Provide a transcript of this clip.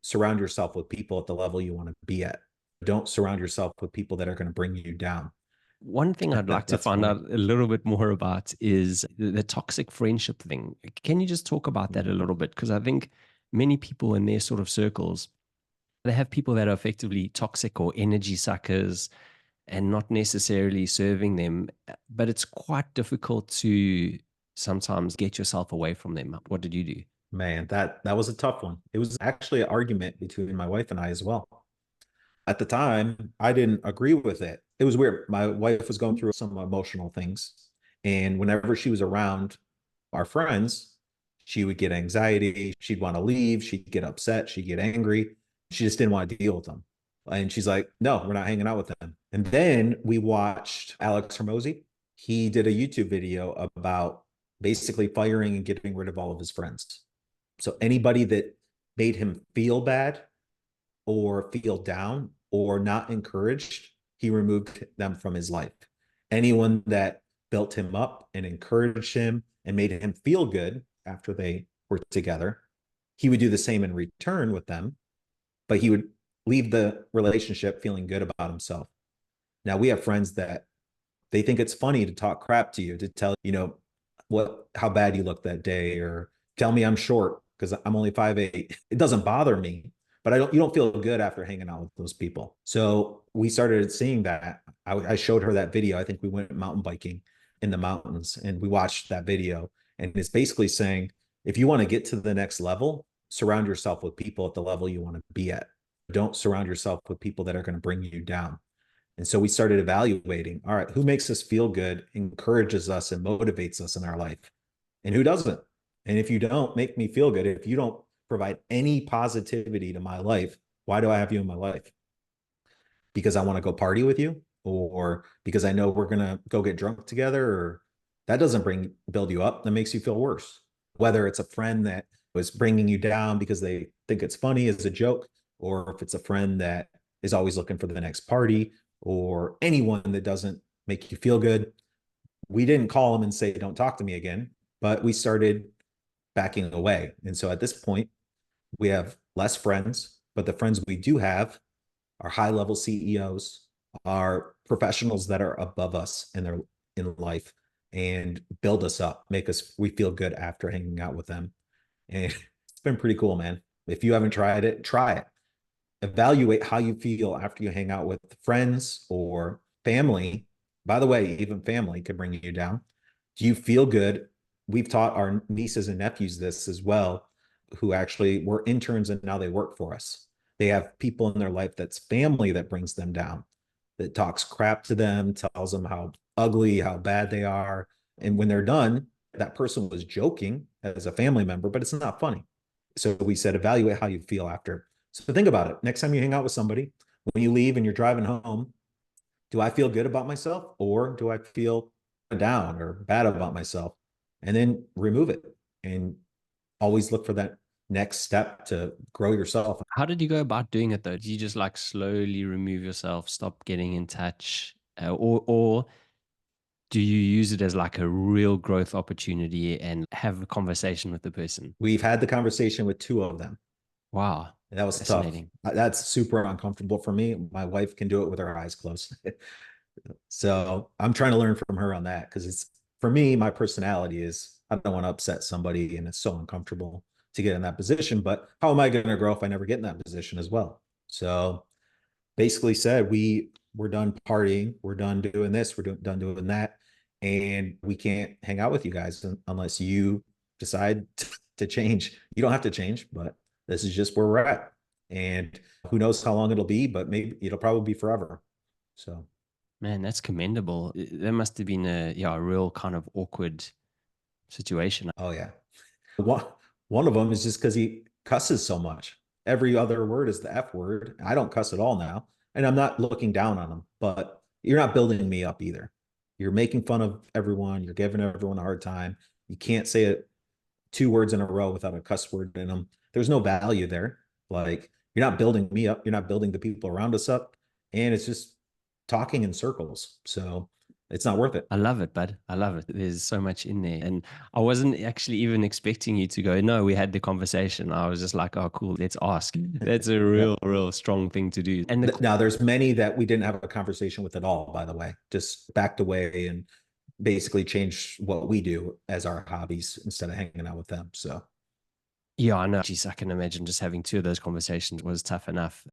surround yourself with people at the level you want to be at. Don't surround yourself with people that are going to bring you down. One thing I'd like to That's find funny. out a little bit more about is the toxic friendship thing. Can you just talk about that a Mhm. little bit? Because I think many people in their sort of circles, they have people that are effectively toxic or energy suckers and not necessarily serving them, but it's quite difficult to sometimes get yourself away from them. What did you do? Man, that was a tough one. It was actually an argument between my wife and I as well. At the time, I didn't agree with it. It was weird. My wife was going through some emotional things. And whenever she was around our friends, she would get anxiety. She'd want to leave. She'd get upset. She'd get angry. She just didn't want to deal with them. And she's like, no, we're not hanging out with them. And then we watched Alex Hermosi. He did a YouTube video about basically firing and getting rid of all of his friends. So anybody that made him feel bad or feel down or not encouraged, he removed them from his life. Anyone that built him up and encouraged him and made him feel good after they were together, he would do the same in return with them, but he would leave the relationship feeling good about himself. Now we have friends that they think it's funny to talk crap to you, to tell, how bad you look that day, or tell me I'm short because I'm only 5'8". It doesn't bother me, but you don't feel good after hanging out with those people. So we started seeing that. I showed her that video. I think we went mountain biking in the mountains and we watched that video. And it's basically saying, if you want to get to the next level, surround yourself with people at the level you want to be at. Don't surround yourself with people that are going to bring you down. And so we started evaluating, all right, who makes us feel good, encourages us, and motivates us in our life, and who doesn't? And if you don't make me feel good, if you don't provide any positivity to my life, why do I have you in my life? Because I want to go party with you, or because I know we're going to go get drunk together, or that doesn't build you up. That makes you feel worse. Whether it's a friend that was bringing you down because they think it's funny as a joke, or if it's a friend that is always looking for the next party, or anyone that doesn't make you feel good. We didn't call them and say, don't talk to me again, but we started backing away. And so at this point, we have less friends, but the friends we do have are high level CEOs, are professionals that are above us in life and build us up, make us we feel good after hanging out with them. And it's been pretty cool, man. If you haven't tried it, try it. Evaluate how you feel after you hang out with friends or family. By the way, even family could bring you down. Do you feel good? We've taught our nieces and nephews this as well, who actually were interns and now they work for us. They have people in their life that's family that brings them down, that talks crap to them, tells them how ugly, how bad they are. And when they're done, that person was joking as a family member, but it's not funny. So we said, evaluate how you feel after. So think about it. Next time you hang out with somebody, when you leave and you're driving home, do I feel good about myself or do I feel down or bad about myself? And then remove it and always look for that next step to grow yourself. How did you go about doing it though? Did you just like slowly remove yourself, stop getting in touch, or do you use it as like a real growth opportunity and have a conversation with the person? We've had the conversation with two of them. Wow, That was tough. fascinating. That's super uncomfortable for me. My wife can do it with her eyes closed. So I'm trying to learn from her on that because it's for me, my personality is I don't want to upset somebody and it's so uncomfortable to get in that position. But how am I going to grow if I never get in that position as well? So basically said we're done partying, we're done doing this, done doing that, and we can't hang out with you guys unless you decide to change. You don't have to change, but this is just where we're at. And who knows how long it'll be, but maybe it'll probably be forever. So Man, that's commendable. That must have been a real kind of awkward situation. oh yeah. One one of them is just because he cusses so much. Every other word is the F word. I don't cuss at all now. And I'm not looking down on him, but you're not building me up either. You're making fun of everyone. You're giving everyone a hard time. You can't say it two words in a row without a cuss word in them. There's no value there. Like you're not building me up. You're not building the people around us up. And it's just talking in circles. So It's not worth it. I love it, bud. I love it. There's so much in there. And I wasn't actually even expecting you to go, no, we had the conversation. I was just like, oh, cool, let's ask. That's a Yeah. real strong thing to do. And Now there's many that we didn't have a conversation with at all, by the way, just backed away and basically changed what we do as our hobbies instead of hanging out with them. So yeah, I know. Geez, I can imagine just having two of those conversations was tough enough.